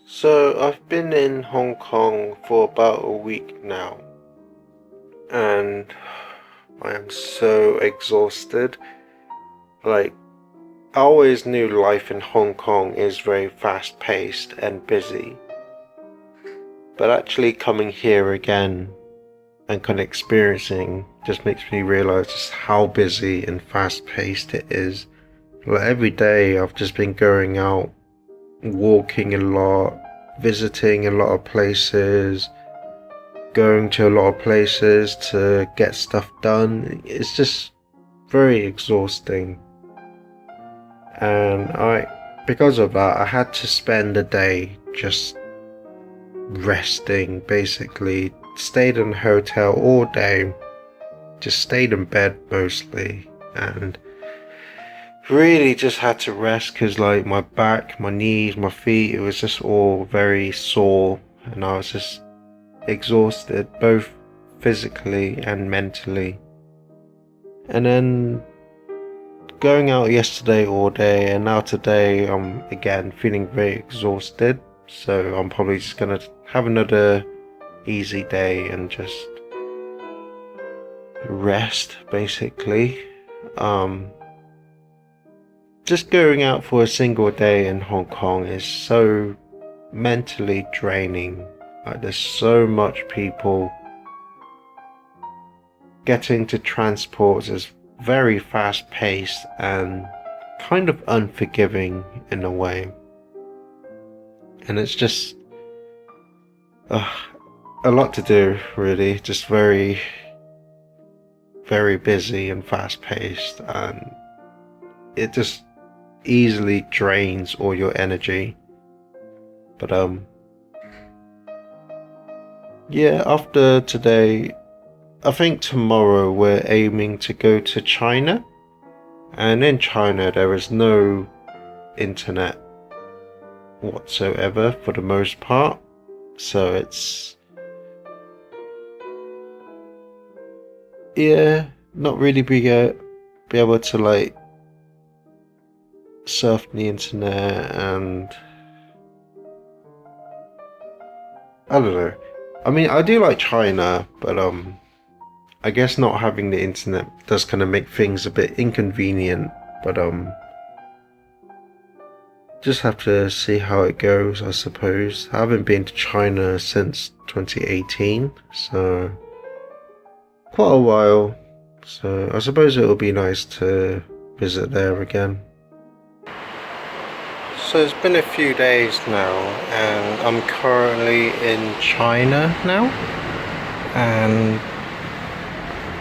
So I've been in Hong Kong for about a week now, and I am so exhausted. Like, I always knew life in Hong Kong is very fast paced and busy, but actually coming here again and kind of experiencing just makes me realize just how busy and fast paced it is. Like, every day I've just been going out, walking a lot, visiting a lot of places, going to a lot of places to get stuff done. It's just very exhausting. And because of that, I had to spend a day just resting, basically. Stayed in a hotel all day, just stayed in bed mostly, and really just had to rest because, like, my back, my knees, my feet, it was just all very sore, and I was just exhausted, both physically and mentally. And then going out yesterday all day, and now today I'm again feeling very exhausted, so I'm probably just gonna have another easy day and just rest, basically. Just going out for a single day in Hong Kong is so mentally draining. Like, there's so much people. Getting to transport is very fast paced and kind of unforgiving in a way. And it's just a lot to do, really. Just very, very busy and fast paced, and it just easily drains all your energy. But yeah, after today, I think tomorrow we're aiming to go to China, and in China there is no internet whatsoever for the most part, so it's not really be able to, like, surf the internet, and I don't know. I mean, I do like China, but I guess not having the internet does kind of make things a bit inconvenient, but just have to see how it goes, I suppose. I haven't been to China since 2018, so quite a while, so I suppose it will be nice to visit there again. So it's been a few days now, and I'm currently in China now, and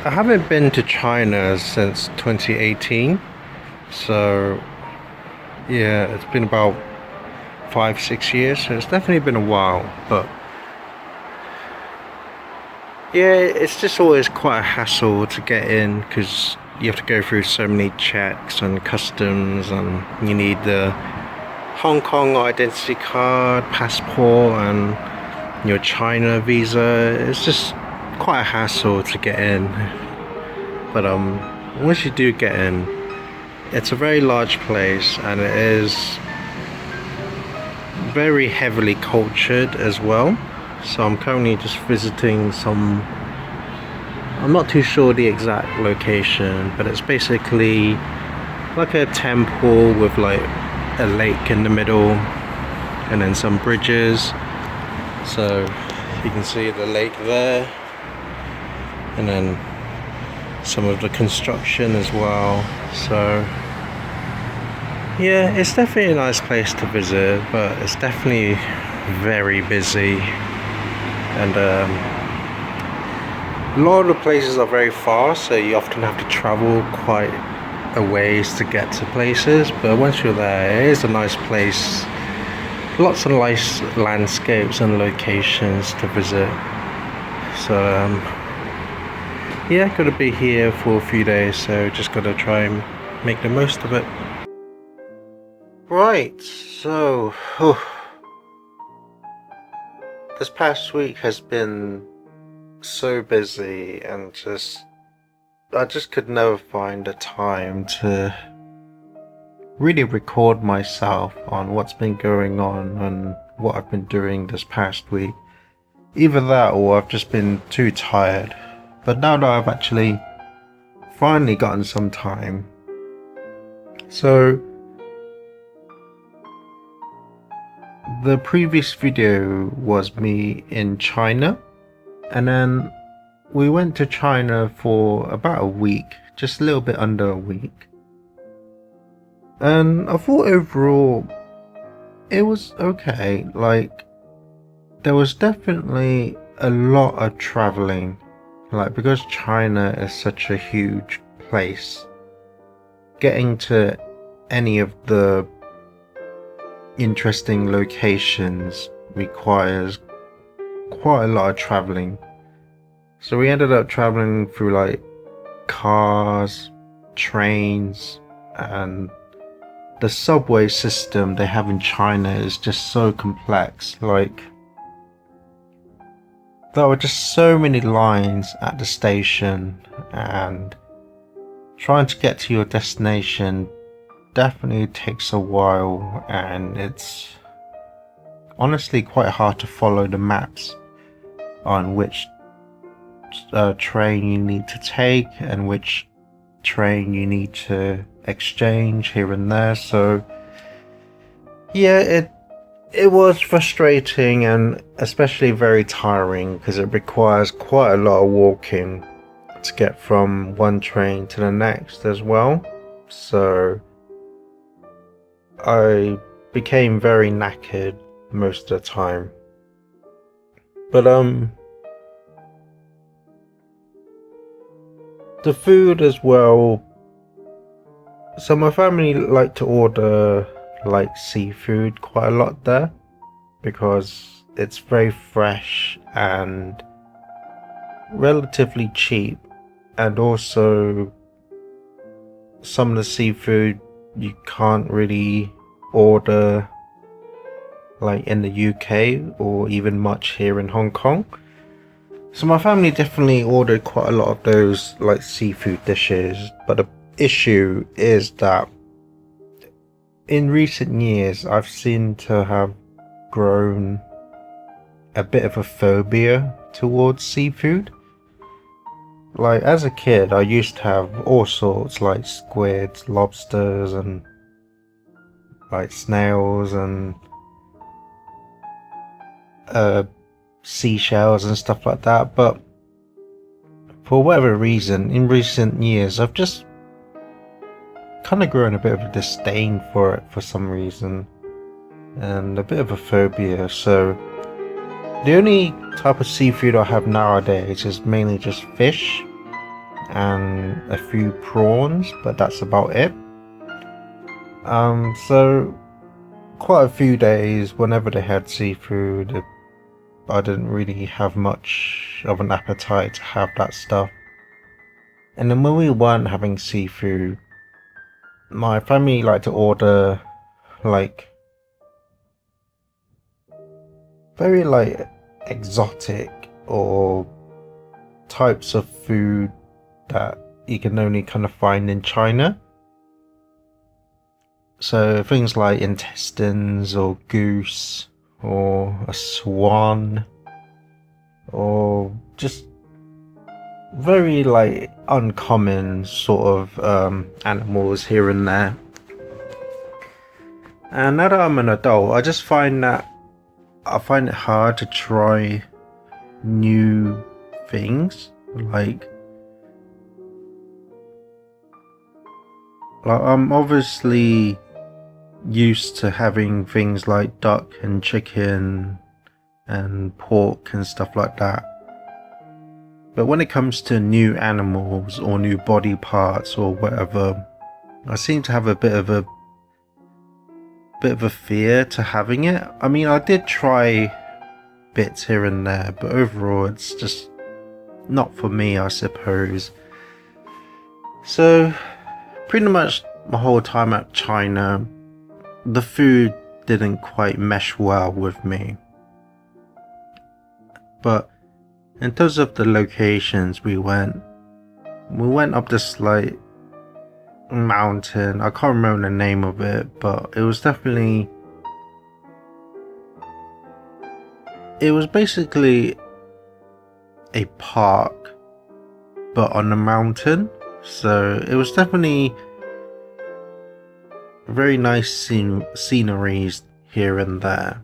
I haven't been to China since 2018, so yeah, it's been about 5-6 years, so it's definitely been a while. But yeah, it's just always quite a hassle to get in because you have to go through so many checks and customs, and you need the Hong Kong identity card, passport, and your China visa. It's just quite a hassle to get in. But once you do get in, it's a very large place, and it is very heavily cultured as well. So I'm currently just visiting some, I'm not too sure the exact location, but it's basically like a temple with, like, a lake in the middle, and then some bridges. So you can see the lake there, and then some of the construction as well. So yeah, it's definitely a nice place to visit, but it's definitely very busy, and a lot of the places are very far, so you often have to travel quite a ways to get to places. But once you're there, it is a nice place, lots of nice landscapes and locations to visit. So yeah, gotta be here for a few days, so just gotta try and make the most of it. Right, so this past week has been so busy, and I just could never find the time to really record myself on what's been going on and what I've been doing this past week. Either that or I've just been too tired. But now that I've actually finally gotten some time. So the previous video was me in China, and then we went to China for about a week, just a little bit under a week. And I thought overall it was okay. Like, there was definitely a lot of traveling, like, because China is such a huge place, getting to any of the interesting locations requires quite a lot of traveling. So we ended up traveling through like cars, trains, and the subway system they have in China is just so complex. Like, there were just so many lines at the station, and trying to get to your destination definitely takes a while, and it's honestly quite hard to follow the maps on which train you need to take and which train you need to exchange here and there. So yeah, it was frustrating and especially very tiring because it requires quite a lot of walking to get from one train to the next as well. So I became very knackered most of the time. But the food as well. So my family like to order like seafood quite a lot there because it's very fresh and relatively cheap, and also some of the seafood you can't really order like in the UK or even much here in Hong Kong. So my family definitely ordered quite a lot of those like seafood dishes, but the issue is that in recent years I've seen to have grown a bit of a phobia towards seafood. Like, as a kid I used to have all sorts, like squids, lobsters, and like snails and seashells and stuff like that, but for whatever reason in recent years I've just kind of grown a bit of a disdain for it for some reason, and a bit of a phobia. So the only type of seafood I have nowadays is mainly just fish and a few prawns, but that's about it. So quite a few days whenever they had seafood, I didn't really have much of an appetite to have that stuff. And then when we weren't having seafood, my family liked to order like very like exotic or types of food that you can only kind of find in China. So things like intestines or goose or a swan, or just very like uncommon sort of animals here and there. And now that I'm an adult, I just find that I find it hard to try new things. Like I'm obviously used to having things like duck and chicken and pork and stuff like that, but when it comes to new animals or new body parts or whatever, I seem to have a bit of a fear to having it. I mean, I did try bits here and there, but overall it's just not for me, I suppose. So pretty much my whole time at China, the food didn't quite mesh well with me. But in terms of the locations we went up this like mountain. I can't remember the name of it, but it was definitely it was basically a park, but on a mountain. So it was definitely very nice sceneries here and there.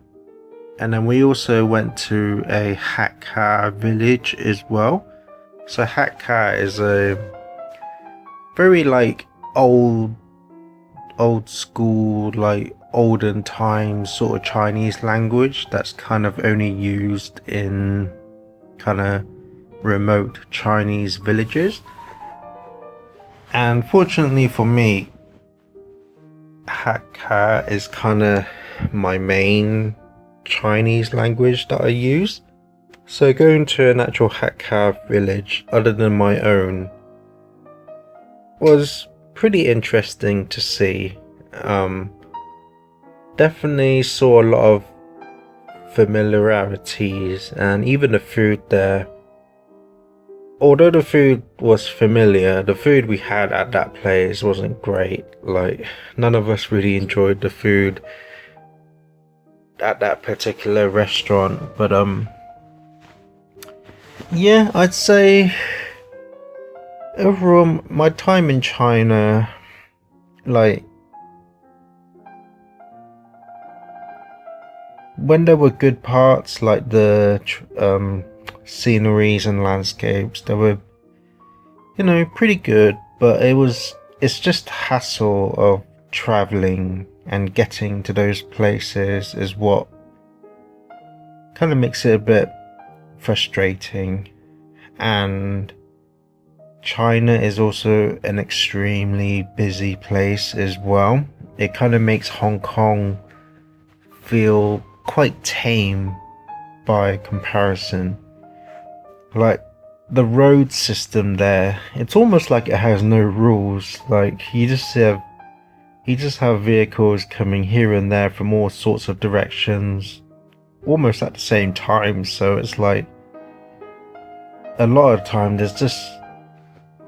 And then we also went to a Hakka village as well. So Hakka is a very like old school, like olden times sort of Chinese language that's kind of only used in kind of remote Chinese villages. And fortunately for me, Hakka is kind of my main Chinese language that I use. So going to an actual Hakka village other than my own was pretty interesting to see. Definitely saw a lot of familiarities, and even the food there. Although the food was familiar, the food we had at that place wasn't great. Like, none of us really enjoyed the food at that particular restaurant. But yeah, I'd say overall my time in China, like, when there were good parts like the sceneries and landscapes, they were, pretty good, but it's just hassle of traveling and getting to those places is what kind of makes it a bit frustrating. And China is also an extremely busy place as well. It kind of makes Hong Kong feel quite tame by comparison. Like, the road system there, it's almost like it has no rules. Like, you just have vehicles coming here and there from all sorts of directions almost at the same time. So it's like a lot of time there's just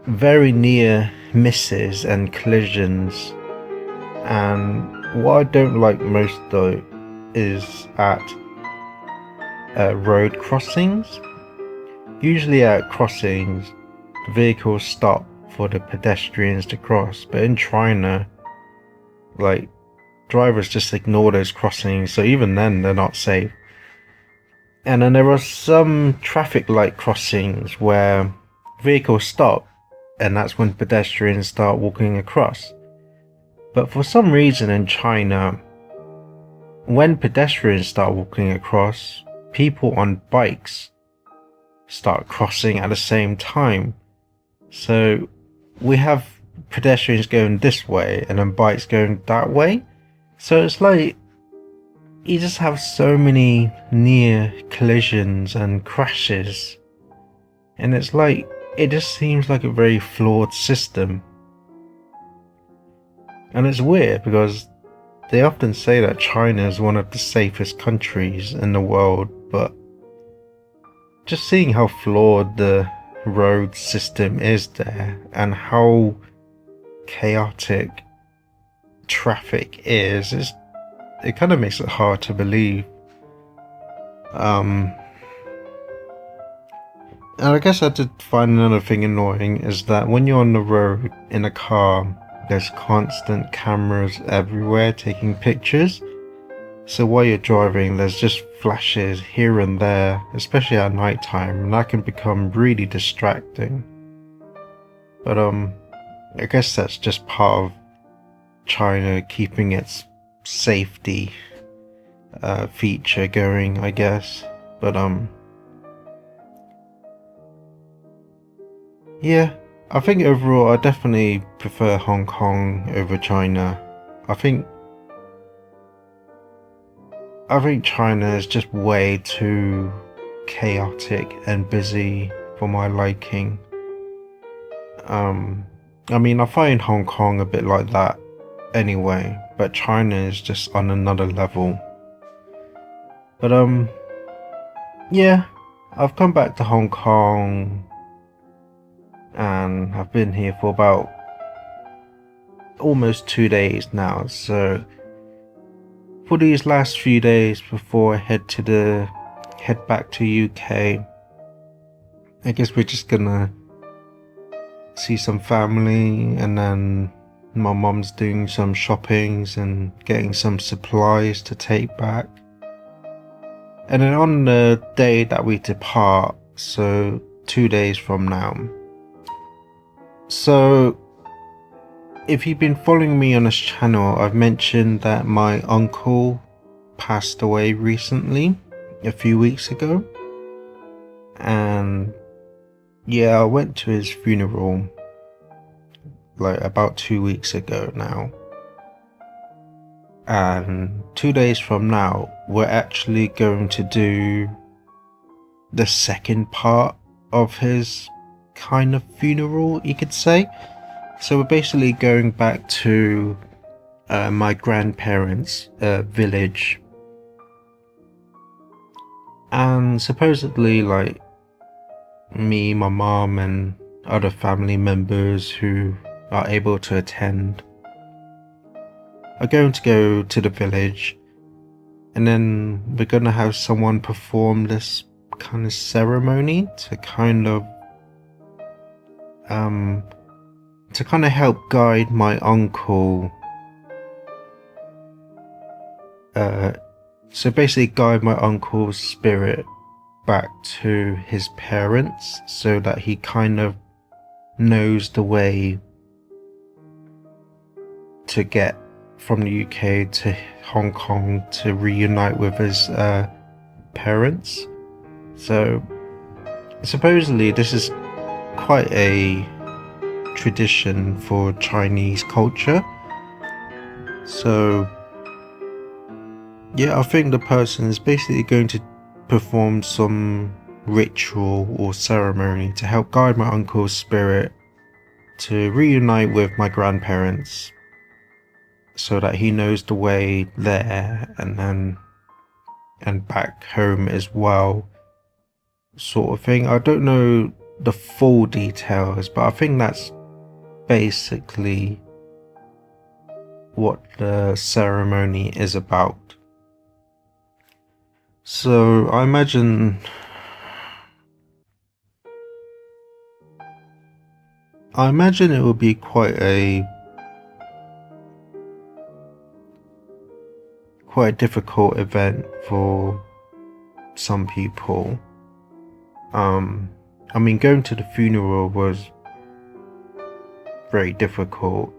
very near misses and collisions. And what I don't like most though is at road crossings. Usually at crossings, the vehicles stop for the pedestrians to cross, but in China, like, drivers just ignore those crossings, so even then they're not safe. And then there are some traffic light crossings where vehicles stop, and that's when pedestrians start walking across. But for some reason in China, when pedestrians start walking across, people on bikes start crossing at the same time. So we have pedestrians going this way and then bikes going that way. So it's like you just have so many near collisions and crashes. And it's like, it just seems like a very flawed system. And it's weird because they often say that China is one of the safest countries in the world, but just seeing how flawed the road system is there and how chaotic traffic is, it kind of makes it hard to believe. And I guess I did find another thing annoying is that when you're on the road in a car, there's constant cameras everywhere taking pictures. So while you're driving, there's just flashes here and there, especially at night time, and that can become really distracting. But I guess that's just part of China keeping its safety feature going, I guess. But yeah, I think overall I definitely prefer Hong Kong over China. I think China is just way too chaotic and busy for my liking. I mean, I find Hong Kong a bit like that anyway, but China is just on another level. But yeah, I've come back to Hong Kong and I've been here for about almost 2 days now, so for these last few days before I head to the head back to UK. I guess we're just gonna see some family, and then my mom's doing some shoppings and getting some supplies to take back. And then on the day that we depart, so 2 days from now. So if you've been following me on this channel, I've mentioned that my uncle passed away recently, a few weeks ago. And yeah, I went to his funeral like about 2 weeks ago now. And 2 days from now, we're actually going to do the second part of his kind of funeral, you could say. So we're basically going back to my grandparents' village. And supposedly, like, me, my mom, and other family members who are able to attend are going to go to the village, and then we're going to have someone perform this kind of ceremony to kind of help guide my uncle, so basically guide my uncle's spirit back to his parents, so that he kind of knows the way to get from the UK to Hong Kong to reunite with his parents. So supposedly this is quite a tradition for Chinese culture. So yeah, I think the person is basically going to perform some ritual or ceremony to help guide my uncle's spirit to reunite with my grandparents, so that he knows the way there and back home as well, sort of thing. I don't know the full details, but I think that's basically what the ceremony is about. So I imagine it will be quite a difficult event for some people. I mean, going to the funeral was very difficult,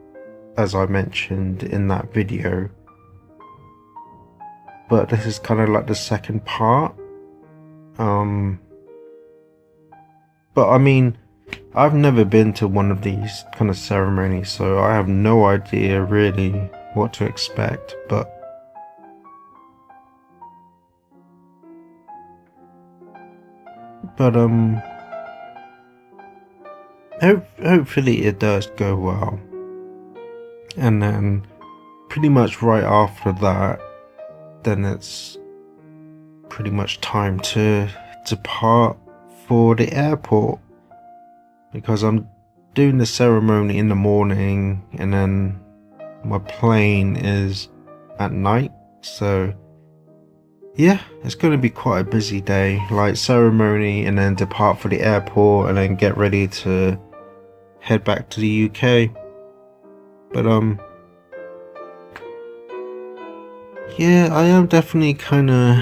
as I mentioned in that video. But this is kind of like the second part. But I mean, I've never been to one of these kind of ceremonies, so I have no idea really what to expect. But hopefully it does go well. And then pretty much right after that, then it's pretty much time to depart for the airport, because I'm doing the ceremony in the morning and then my plane is at night. So yeah, it's going to be quite a busy day, like ceremony and then depart for the airport and then get ready to head back to the UK. But yeah, I am definitely kind of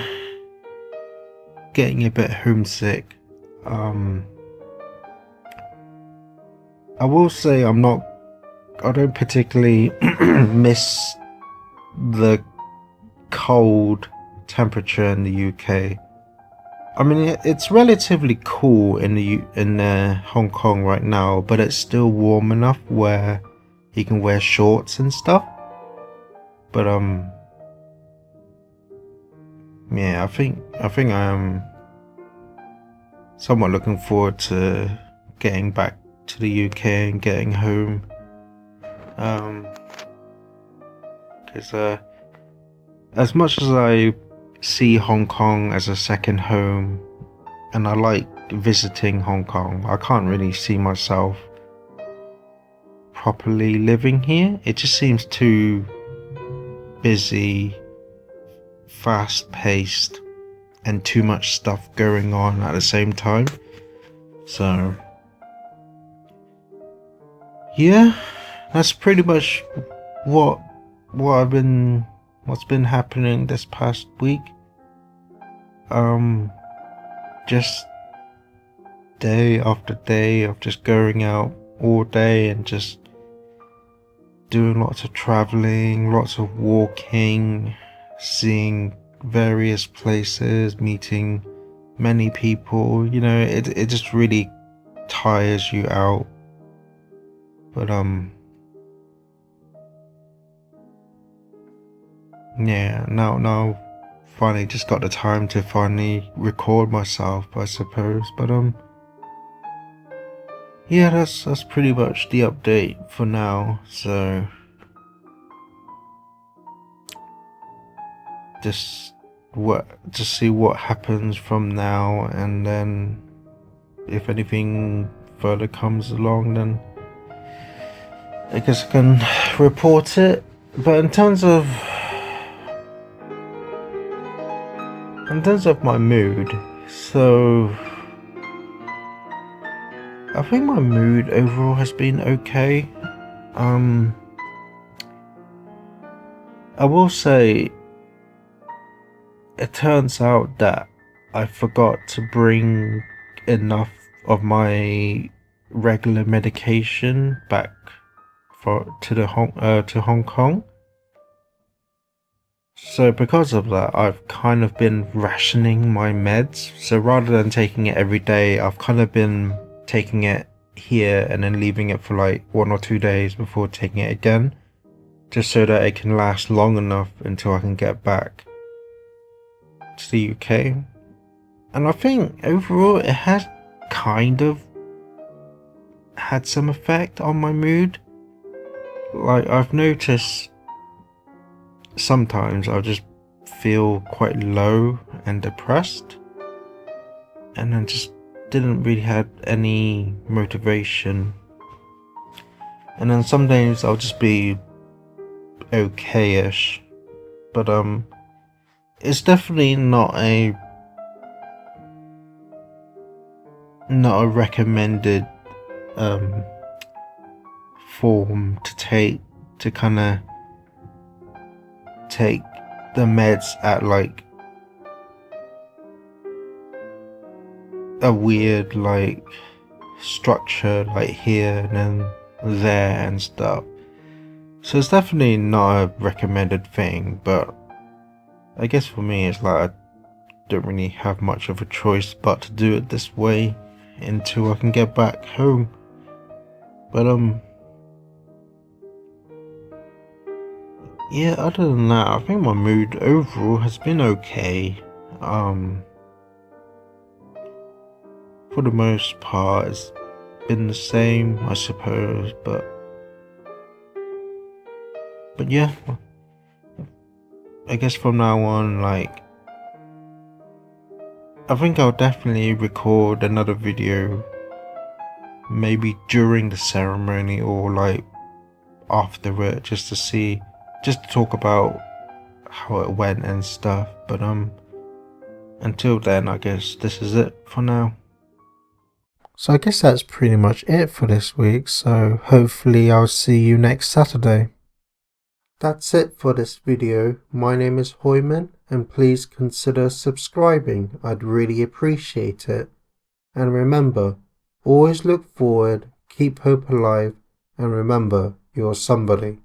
getting a bit homesick. I will say I don't particularly miss the cold temperature in the UK. I mean, it's relatively cool in Hong Kong right now, but it's still warm enough where you can wear shorts and stuff. But yeah, I think I am somewhat looking forward to getting back to the UK and getting home. Because as much as I see Hong Kong as a second home, and I like visiting Hong Kong, I can't really see myself properly living here. It just seems too busy, fast-paced, and too much stuff going on at the same time. So yeah, that's pretty much what's been happening this past week. Just day after day of just going out all day and just doing lots of traveling, lots of walking, seeing various places, meeting many people. You know, it just really tires you out. But yeah, now finally just got the time to finally record myself, I suppose. But yeah, that's pretty much the update for now. So just see what happens from now, and then if anything further comes along, then I guess I can report it. But in terms of my mood, so I think my mood overall has been okay. I will say it turns out that I forgot to bring enough of my regular medication back to Hong Kong. So because of that, I've kind of been rationing my meds. So rather than taking it every day, I've kind of been taking it here and then leaving it for like 1 or 2 days before taking it again, just so that it can last long enough until I can get back to the UK. And I think overall it has kind of had some effect on my mood. Like, I've noticed sometimes I'll just feel quite low and depressed, and then just didn't really have any motivation. And then some days I'll just be okay-ish, but it's definitely not a recommended form to take, to kind of take the meds at like a weird like structure, like here and then there and stuff. So it's definitely not a recommended thing, but I guess for me it's like I don't really have much of a choice but to do it this way until I can get back home. But yeah, other than that, I think my mood overall has been okay. For the most part, it's been the same, I suppose, but yeah, I guess from now on, like, I think I'll definitely record another video, maybe during the ceremony or like after it, just to talk about how it went and stuff. But until then, I guess this is it for now. So I guess that's pretty much it for this week, so hopefully I'll see you next Saturday. That's it for this video. My name is Hoiman, and please consider subscribing. I'd really appreciate it. And remember, always look forward, keep hope alive, and remember, you're somebody.